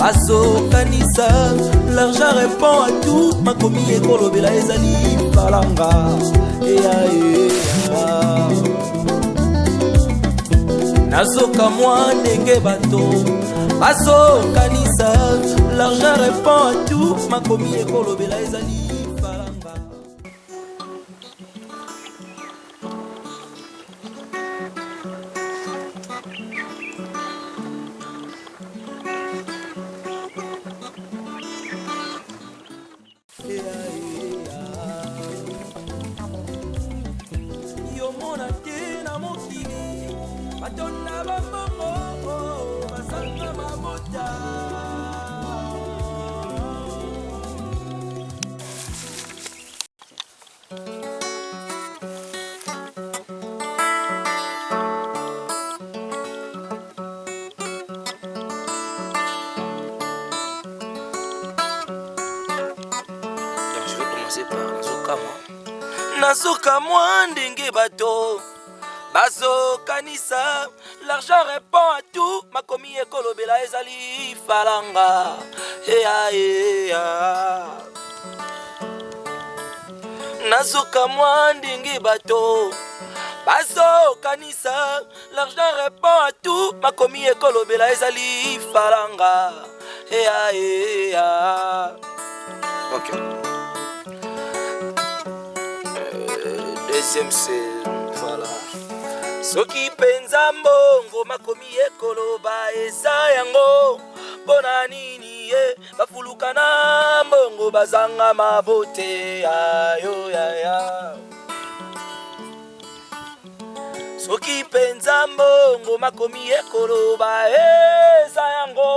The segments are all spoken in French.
Kanisa, l'argent répond à tout. Ma commis est kolobela ezali palanga. Nazoka moi ndenge bato. Kanisa, l'argent répond à tout. Ma commis est kolobela ezali palanga. Nazoka moi ndenge bato bazo kanisa, l'argent répond à tout. Ma commis ekolobela ezali falanga. Nazoka moi ndenge bato bazo kanisa, l'argent répond à tout. Ma commis ekolobela ezali falanga. Ok. Deuxième c'est voilà. Soki penza mbongo makomi ekoloba eza yango pona nini bafuluka na mbongo bazanga mabote ayo ya. Soki penza mbongo makomi ekoloba eza yango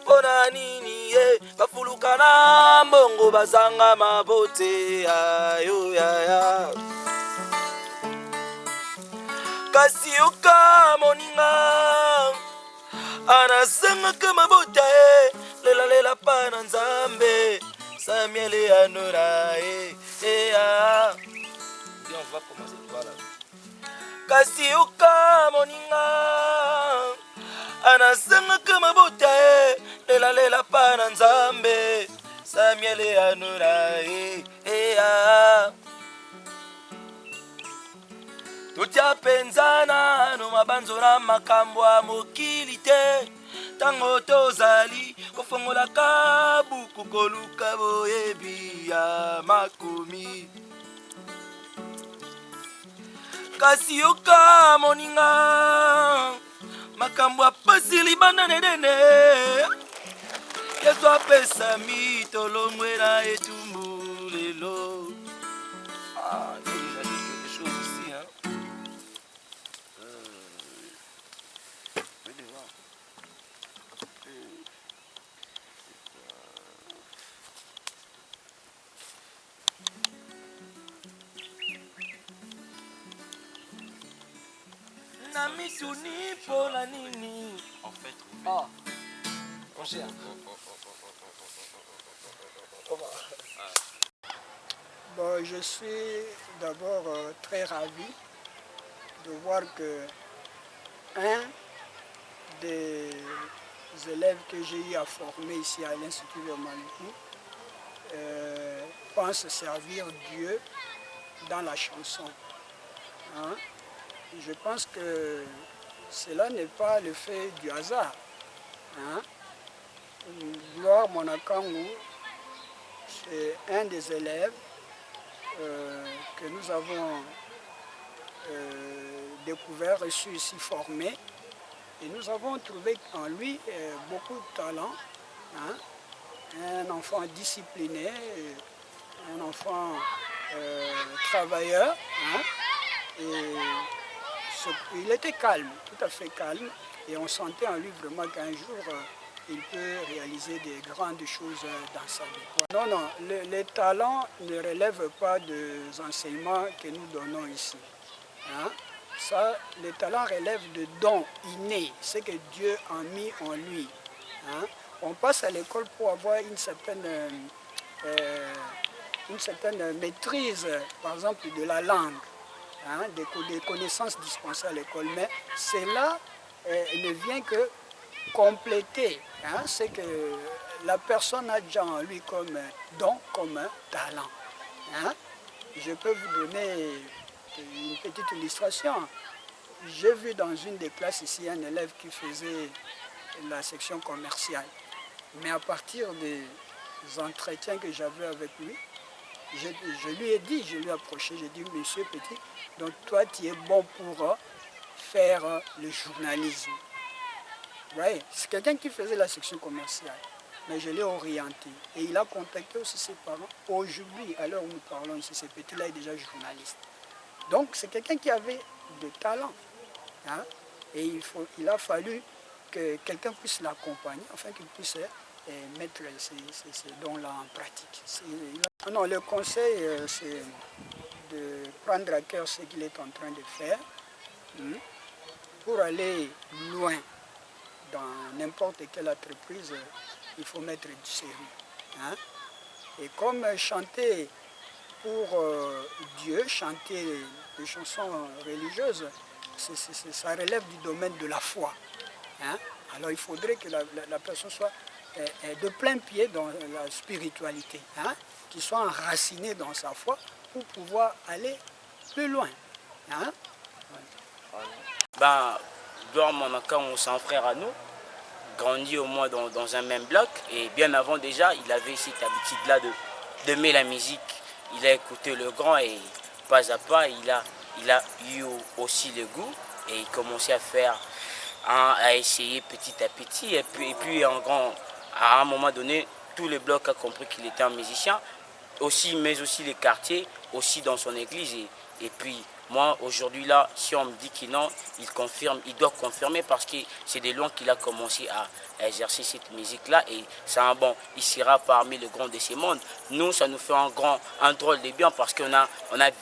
pona nini bafuluka na mbongo bazanga mabote ayo ya. Kasi oka moninga anasanga mabote lela pa na nzambe samiele anora on va commencer voilà. Kasi oka moninga anasanga mabote lela pa na nzambe samiele anora tutia penzana no mabanzora makambo ya mokili te tango tozali kofongola kabuku koluka boyebi ya makomi. Kasi yoka moninga makambo ya pasi libanda nedene Yesu apesa mito longwe na etumbu lelo. Il y a quelque chose ici hein. Namisuni pour la nini. En fait, mon cher. Bon, je suis d'abord très ravi de voir que un des élèves que j'ai eu à former ici à l'Institut de Manitou pense servir Dieu dans la chanson. Hein? Je pense que cela n'est pas le fait du hasard. Hein? Gloire Monakangu, c'est un des élèves que nous avons découvert, reçu ici, formé. Et nous avons trouvé en lui beaucoup de talent. Hein? Un enfant discipliné, un enfant travailleur. Hein? Et il était calme, tout à fait calme. Et on sentait en lui vraiment qu'un jour, il peut réaliser des grandes choses dans sa vie. Non, non, les talents ne relèvent pas des enseignements que nous donnons ici. Hein? Ça, les talents relèvent de dons innés, ce que Dieu a mis en lui. Hein? On passe à l'école pour avoir une certaine maîtrise, par exemple, de la langue. hein, des connaissances dispensées à l'école, mais cela ne vient que compléter hein, ce que la personne a déjà en lui comme don, comme un talent. Hein. Je peux vous donner une petite illustration. J'ai vu dans une des classes ici un élève qui faisait la section commerciale. Mais à partir des entretiens que j'avais avec lui, je lui ai dit, je lui ai approché, j'ai dit, monsieur Petit, donc toi tu es bon pour faire le journalisme. Ouais, c'est quelqu'un qui faisait la section commerciale, mais je l'ai orienté. Et il a contacté aussi ses parents. Aujourd'hui, à l'heure où nous parlons ici, ce petit-là est déjà journaliste. Donc c'est quelqu'un qui avait de talent. Hein? Et il a fallu que quelqu'un puisse l'accompagner, afin qu'il puisse mettre ces dons-là en pratique. Non, le conseil, c'est de prendre à cœur ce qu'il est en train de faire pour aller loin. Dans n'importe quelle entreprise, il faut mettre du sérieux. Hein? Et comme chanter pour Dieu, chanter des chansons religieuses, ça relève du domaine de la foi. Hein? Alors il faudrait que la personne soit de plein pied dans la spiritualité, hein? Qu'il soit enraciné dans sa foi pour pouvoir aller plus loin. Hein? Ben, Gloire Manaka, c'est un frère à nous, grandi au moins dans un même bloc, et bien avant déjà, il avait cette habitude-là d'aimer la musique. Il a écouté le grand et pas à pas, il a eu aussi le goût et il commençait à essayer petit à petit. Et puis à un moment donné, tout le bloc a compris qu'il était un musicien, mais aussi les quartiers, aussi dans son église. Et puis moi, aujourd'hui là, si on me dit qu'il non, il doit confirmer parce que c'est de loin qu'il a commencé à exercer cette musique-là. Et c'est il sera parmi les grands de ce monde. Nous, ça nous fait un drôle de bien parce qu'on a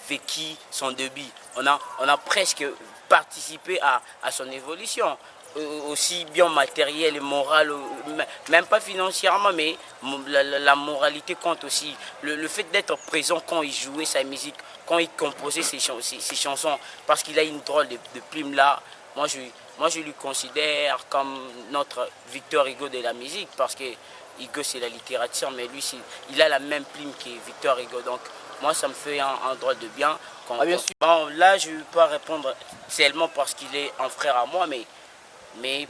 vécu son début. On a presque participé à son évolution. Aussi bien matériel et moral, même pas financièrement, mais la moralité compte aussi. Le fait d'être présent quand il jouait sa musique, quand il composait ses chansons, parce qu'il a une drôle de plume là. Moi, je lui considère comme notre Victor Hugo de la musique, parce que Hugo c'est la littérature, mais lui il a la même plume que Victor Hugo. Donc moi, ça me fait un drôle de bien. Bien sûr. Bon, là, je ne vais pas répondre seulement parce qu'il est un frère à moi, mais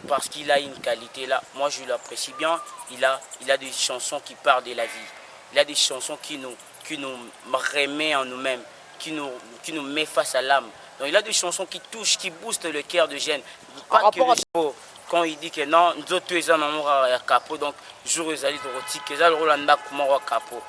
parce qu'il a une qualité là, moi je l'apprécie bien, il a des chansons qui parlent de la vie, il a des chansons qui nous remet en nous-mêmes, qui nous met face à l'âme. Donc il a des chansons qui touchent, qui boostent le cœur de jeunes. Pas que quand il dit que non, nous autres les gens ont capot, donc jour ils allaient de que ça le Rolanda comment au capot.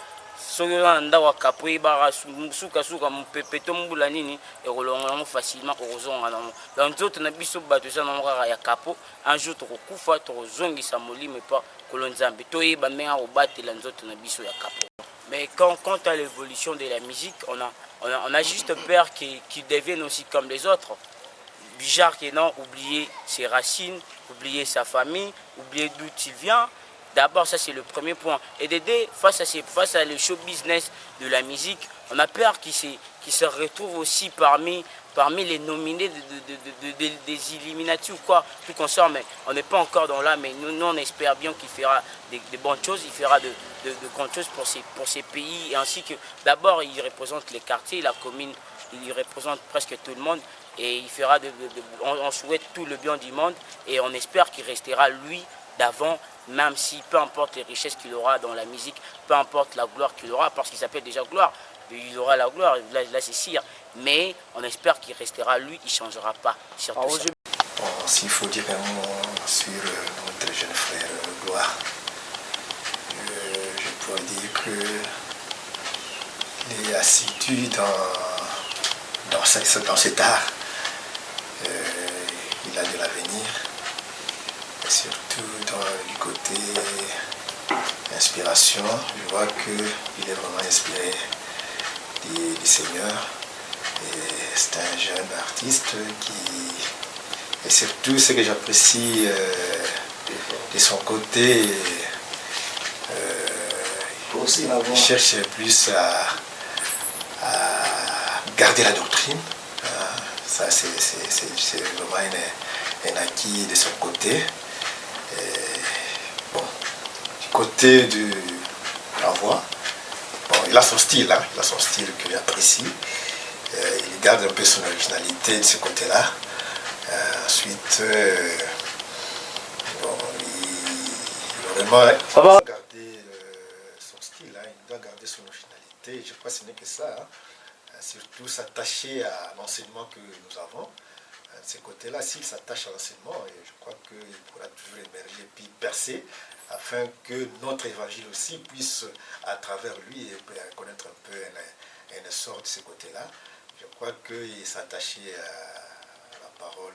Nda wa kapo ibara suka mopepeto mbula nini ekolonga facilement ozonga nango. Donc nzoto na biso bato za nango ya kapo un jour tokokufa tozongisa molimo pa kolonzambe toyeba menga obatela nzoto na biso ya kapo. Mais quant à l'évolution de la musique, on a juste peur qu'il devienne aussi comme les autres. Bizarre que non, oublier ses racines, oublier sa famille, oublier d'où il vient. D'abord, ça c'est le premier point. Et d'aider face à le show business de la musique, on a peur qu'il se retrouve aussi parmi les nominés des Illuminati ou quoi, tout qu'on sort, mais on n'est pas encore dans là, mais nous on espère bien qu'il fera de bonnes choses, il fera de grandes choses pour ces pays, et ainsi que d'abord il représente les quartiers, la commune, il représente presque tout le monde, et il fera on souhaite tout le bien du monde, et on espère qu'il restera lui d'avant, même si peu importe les richesses qu'il aura dans la musique, peu importe la gloire qu'il aura, parce qu'il s'appelle déjà gloire, il aura la gloire, là c'est sûr, mais on espère qu'il restera lui, il ne changera pas. Surtout ça. Bon, s'il faut dire un mot sur notre jeune frère Gloire, je pourrais dire qu'il est assidu dans cet art, il a de l'avenir. Surtout du côté inspiration, je vois qu'il est vraiment inspiré du Seigneur. C'est un jeune artiste et surtout ce que j'apprécie de son côté, il cherche plus à garder la doctrine, ça c'est vraiment un acquis de son côté. Et, bon, du côté de la voix, bon, il a son style, hein, il a son style que j'apprécie. Il garde un peu son originalité de ce côté-là. Ensuite, bon, il doit vraiment garder son style, hein, il doit garder son originalité. Je crois que ce n'est que ça. Hein. Surtout s'attacher à l'enseignement que nous avons. De ce côté-là, s'il s'attache à l'enseignement, je crois qu'il pourra toujours émerger et puis percer afin que notre évangile aussi puisse, à travers lui, connaître un peu un essor de ce côté-là. Je crois qu'il s'attachait à la parole,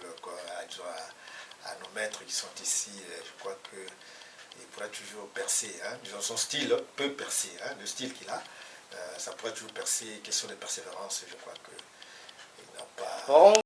à nos maîtres qui sont ici. Je crois qu'il pourra toujours percer. Hein. Son style peut percer, hein, le style qu'il a. Ça pourrait toujours percer, question de persévérance, je crois qu'il n'a pas...